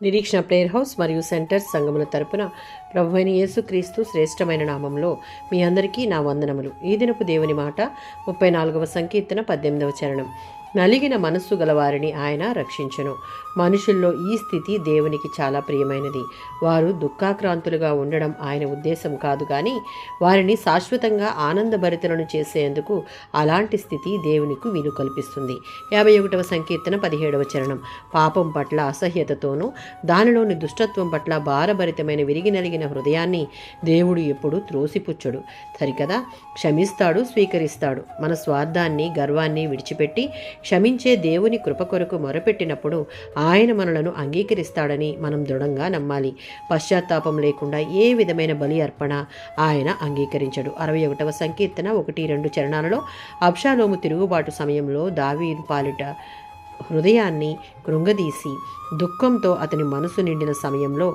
నిరీక్షణ prayer house మరియు centre సంఘముల తరపున ప్రభువైన యేసుక్రీస్తు శ్రేష్టమైన నామంలో మీ అందరికీ నా వందనములు. ఈ దినపు దేవుని మాట 34వ సంకీర్తన 18వ చరణం. నలిగిన మనస్సు గలవారిని ఆయన రక్షించును. మనుషుల్లో ఈ స్థితి దేవునికి చాలా ప్రియమైనది. వారు దుఃఖాక్రాంతులుగా ఉండడం ఆయన ఉద్దేశం కాదు, కానీ వారిని శాశ్వతంగా ఆనందభరితులను చేసేందుకు అలాంటి స్థితి దేవునికి వీలు కల్పిస్తుంది. 51వ సంకీర్తన 17వ చరణం. పాపం పట్ల అసహ్యతతోనూ దానిలోని దుష్టత్వం పట్ల భారభరితమైన విరిగి నలిగిన హృదయాన్ని దేవుడు ఎప్పుడు త్రోసిపుచ్చడు. సరికదా, క్షమిస్తాడు, స్వీకరిస్తాడు. మన స్వార్థాన్ని, గర్వాన్ని విడిచిపెట్టి క్షమించే దేవుని కృప కొరకు మొరపెట్టినప్పుడు ఆయన మనలను అంగీకరిస్తాడని మనం దృఢంగా నమ్మాలి. పశ్చాత్తాపం లేకుండా ఏ విధమైన బలి అర్పణ ఆయన అంగీకరించడు. 61వ సంకీర్తన 1-2 చరణాలలో అబ్షాలోము తిరుగుబాటు సమయంలో దావీదు పాలిట హృదయాన్ని కృంగదీసి దుఃఖంతో అతని మనసు నిండిన సమయంలో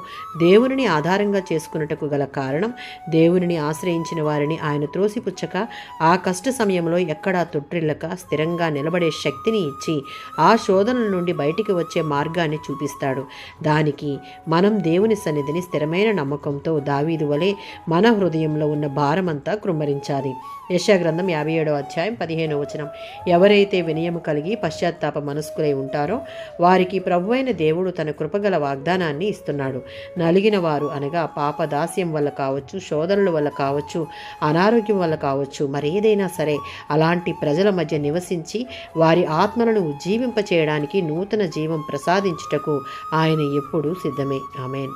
దేవునిని ఆధారంగా చేసుకున్నటకు గల కారణం, దేవునిని ఆశ్రయించిన వారిని ఆయన త్రోసిపుచ్చక ఆ కష్ట సమయంలో ఎక్కడా తొట్టిల్లక స్థిరంగా నిలబడే శక్తిని ఇచ్చి ఆ శోధనల నుండి బయటికి వచ్చే మార్గాన్ని చూపిస్తాడు. దానికి మనం దేవుని సన్నిధిని స్థిరమైన నమ్మకంతో దావీదు వలె మన హృదయంలో ఉన్న భారమంతా కృమ్మరించాలి. యెషయా గ్రంథం 57వ అధ్యాయం 15వ వచనం. ఎవరైతే వినయము కలిగి పశ్చాత్తాప మనస్కులై ఉంటారో వారికి ప్రభువైన దేవుడు తన కృపగల వాగ్దానాన్ని ఇస్తున్నాడు. నలిగిన వారు అనగా పాపదాస్యం వల్ల కావచ్చు, శోధనల వల్ల కావచ్చు, అనారోగ్యం వల్ల కావచ్చు, మరేదైనా సరే అలాంటి ప్రజల మధ్య నివసించి వారి ఆత్మలను ఉజ్జీవింపచేయడానికి నూతన జీవం ప్రసాదించుటకు ఆయన ఎప్పుడూ సిద్ధమే. ఆమేన్.